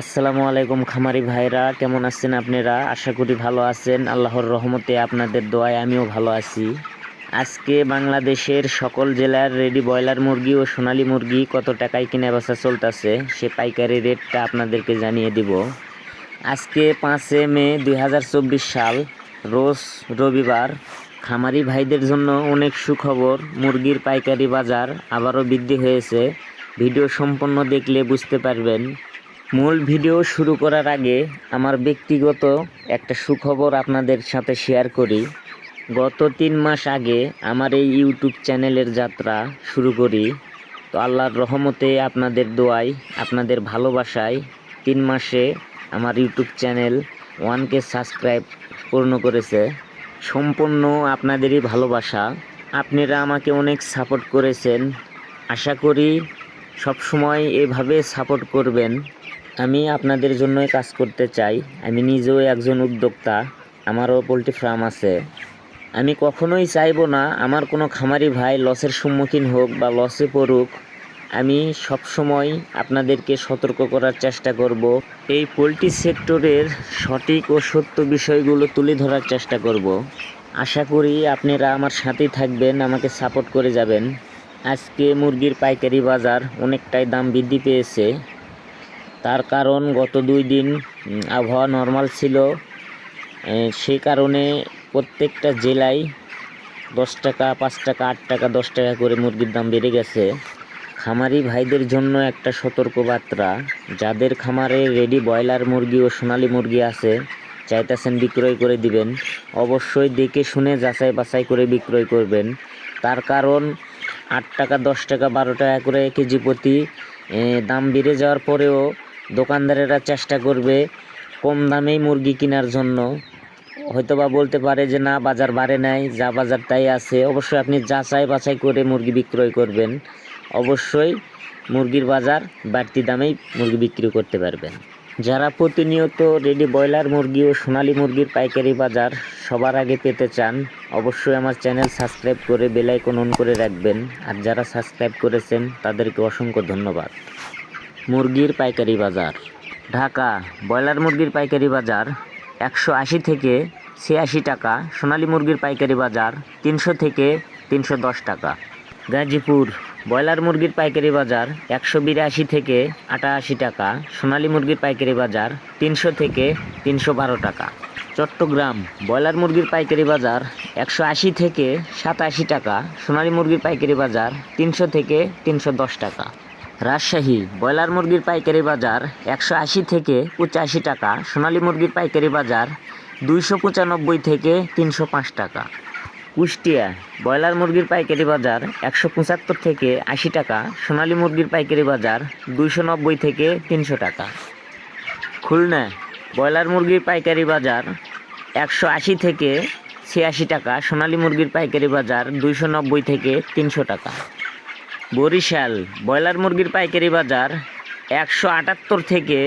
আসসালামু আলাইকুম খামারি ভাইরা, কেমন আছেন আপনারা? আশা করি ভালো আছেন। আল্লাহর রহমতে আপনাদের দোয়ায় আমিও ভালো আছি। আজকে বাংলাদেশের সকল জেলার রেডি ব্রয়লার মুরগি ও সোনালী মুরগি কত টাকায় কেনা বেচা চলতেছে সে পাইকারি রেটটা আপনাদেরকে জানিয়ে দিব। আজকে 5 মে 2024 সাল, রোজ রবিবার। খামারি ভাইদের জন্য অনেক সুখবর, মুরগির পাইকারি বাজার আবারও বৃদ্ধি হয়েছে। ভিডিও সম্পূর্ণ দেখলে বুঝতে পারবেন। মূল ভিডিও শুরু করার আগে আমার ব্যক্তিগত একটা সুখবর আপনাদের সাথে শেয়ার করি। গত 3 মাস আগে আমার এই ইউটিউব চ্যানেলের যাত্রা শুরু করি। তো আল্লাহর রহমতে, আপনাদের দোয়ায়, আপনাদের ভালোবাসায় 3 মাসে আমার ইউটিউব চ্যানেল 1K সাবস্ক্রাইব পূর্ণ করেছে। সম্পূর্ণ আপনাদেরই ভালোবাসা। আপনারা আমাকে অনেক সাপোর্ট করেছেন। আশা করি সবসময় এভাবে সাপোর্ট করবেন। আমি আপনাদের জন্যই কাজ করতে চাই। আমি নিজেও একজন উদ্যোক্তা, আমারও পোলট্রি ফার্ম আছে। আমি কখনোই চাইবো না আমার কোনো খামারি ভাই লসের সম্মুখীন হোক বা লসে পড়ুক। আমি সবসময় আপনাদেরকে সতর্ক করার চেষ্টা করব। এই পোলট্রি সেক্টরের সঠিক ও সত্য বিষয়গুলো তুলে ধরার চেষ্টা করব। আশা করি আপনারা আমার সাথেই থাকবেন, আমাকে সাপোর্ট করে যাবেন। আজকে মুরগির পাইকারি বাজার অনেকটাই দাম বৃদ্ধি পেয়েছে। তার কারণ গত 2 দিন আবহাওয়া নর্মাল ছিল, সেই কারণে প্রত্যেকটা জেলায় 10 টাকা, 5 টাকা, 8 টাকা, 10 টাকা করে মুরগির দাম বেড়ে গেছে। খামারি ভাইদের জন্য একটা সতর্কবার্তা, যাদের খামারে রেডি ব্রয়লার মুরগি ও সোনালী মুরগি আছে, চাইতেছেন বিক্রয় করে দিবেন, অবশ্যই দেখে শুনে যাচাই বাছাই করে বিক্রয় করবেন। তার কারণ 8 টাকা, 10 টাকা, 12 টাকা করে কেজি প্রতি দাম বেড়ে যাওয়ার পরেও দোকানদারেরা চেষ্টা করবে কম দামেই মুরগি কেনার জন্য। হয়তোবা বলতে পারে যে না, বাজার বাড়ে নাই, যা বাজার তাই আছে। অবশ্যই আপনি যাচাই বাছাই করে মুরগি বিক্রয় করবেন। অবশ্যই মুরগির বাজার বাড়তি দামেই মুরগি বিক্রি করতে পারবেন। যারা প্রতিনিয়ত রেডি ব্রয়লার মুরগি ও সোনালী মুরগির পাইকারি বাজার সবার আগে পেতে চান, অবশ্যই আমার চ্যানেল সাবস্ক্রাইব করে বেল আইকন অন করে রাখবেন। আর যারা সাবস্ক্রাইব করেছেন তাদেরকে অসংখ্য ধন্যবাদ। মুরগির পাইকারি বাজার। ঢাকা ব্রয়লার মুরগির পাইকারি বাজার 180 থেকে 86 টাকা। সোনালী মুরগির পাইকারি বাজার 300 থেকে 310 টাকা। গাজীপুর ব্রয়লার মুরগির পাইকারি বাজার 182 থেকে 88 টাকা। সোনালী মুরগির পাইকারি বাজার 300 থেকে 312 টাকা। চট্টগ্রাম ব্রয়লার মুরগির পাইকারি বাজার 180 থেকে 87 টাকা। সোনালী মুরগির পাইকারি বাজার 300 থেকে 310 টাকা। রাজশাহী ব্রয়লার মুরগির পাইকারি বাজার 180 থেকে 85 টাকা। সোনালী মুরগির পাইকারি বাজার 295 থেকে 305 টাকা। কুষ্টিয়া ব্রয়লার মুরগির পাইকারি বাজার 175 থেকে 80 টাকা। সোনালী মুরগির পাইকারি বাজার 290 থেকে 300 টাকা। খুলনা ব্রয়লার মুরগির পাইকারি বাজার 180 থেকে 86 টাকা। সোনালী মুরগির পাইকারি বাজার 290 থেকে 300 টাকা। বরিশাল ব্রয়লার মুরগির পাইকারি বাজার 178 থেকে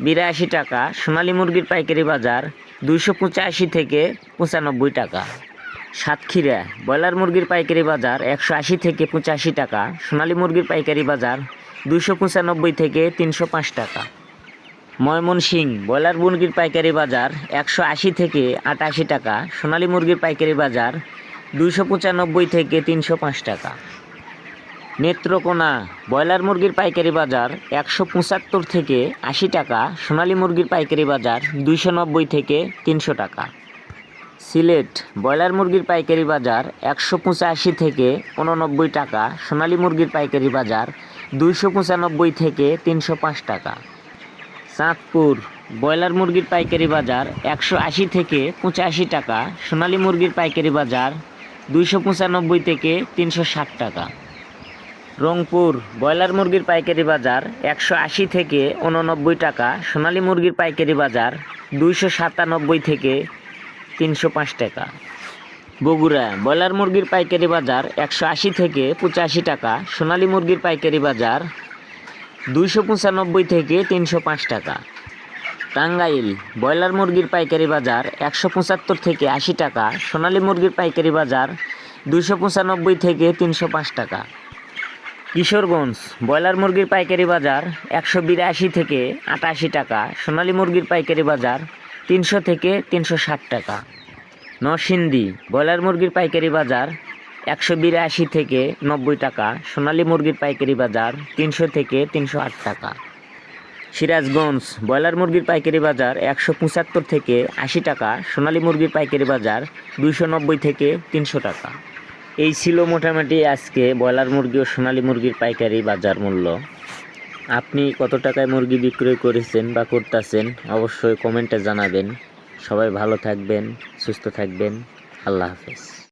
82 টাকা। সোনালী মুরগির পাইকারি বাজার 285 থেকে 95 টাকা। সাতক্ষীরা ব্রয়লার মুরগির পাইকারি বাজার 180 থেকে 85 টাকা। সোনালী মুরগির পাইকারি বাজার 295 থেকে 305 টাকা। ময়মনসিংহ ব্রয়লার মুরগির পাইকারি বাজার 180 থেকে 88 টাকা। সোনালী মুরগির পাইকারি বাজার 295 থেকে 305 টাকা। নেত্রকোনা ব্রয়লার মুরগির পাইকারি বাজার 175 থেকে 80 টাকা। সোনালী মুরগির পাইকারি বাজার 290 থেকে 300 টাকা। সিলেট ব্রয়লার মুরগির পাইকারি বাজার 185 থেকে 89 টাকা। সোনালী মুরগির পাইকারি বাজার 295 থেকে 305 টাকা। চাঁদপুর ব্রয়লার মুরগির পাইকারি বাজার 180 থেকে 85 টাকা। সোনালী মুরগির পাইকারি বাজার 295 থেকে 360 টাকা। রংপুর ব্রয়লার মুরগির পাইকারি বাজার 180 থেকে 89 টাকা। সোনালী মুরগির পাইকারি বাজার 297 থেকে 305 টাকা। বগুড়া ব্রয়লার মুরগির পাইকারি বাজার 180 থেকে 85 টাকা। সোনালী মুরগির পাইকারি বাজার 295 থেকে 305 টাকা। টাঙ্গাইল ব্রয়লার মুরগির পাইকারি বাজার 175 থেকে 80 টাকা। সোনালী মুরগির পাইকারি বাজার 295 থেকে 305 টাকা। কিশোরগঞ্জ ব্রয়লার মুরগির পাইকারি বাজার 182 থেকে 88 টাকা, সোনালী মুরগির পাইকারি বাজার 300 থেকে 360 টাকা। নরসিংদী ব্রয়লার মুরগির পাইকারি বাজার 182 থেকে 90 টাকা, সোনালী মুরগির পাইকারি বাজার 300 থেকে 308 টাকা। সিরাজগঞ্জ ব্রয়লার মুরগির পাইকারি বাজার 175 থেকে 80 টাকা, সোনালী মুরগির পাইকারি বাজার 290 থেকে 300 টাকা। এই ছিল মোটামুটি আজকে ব্রয়লার মুরগি ও সোনালী মুরগির পাইকারি বাজার মূল্য। আপনি কত টাকায় মুরগি বিক্রয় করেছেন বা করতেছেন অবশ্যই কমেন্টে জানাবেন। সবাই ভালো থাকবেন, সুস্থ থাকবেন। আল্লাহ হাফেজ।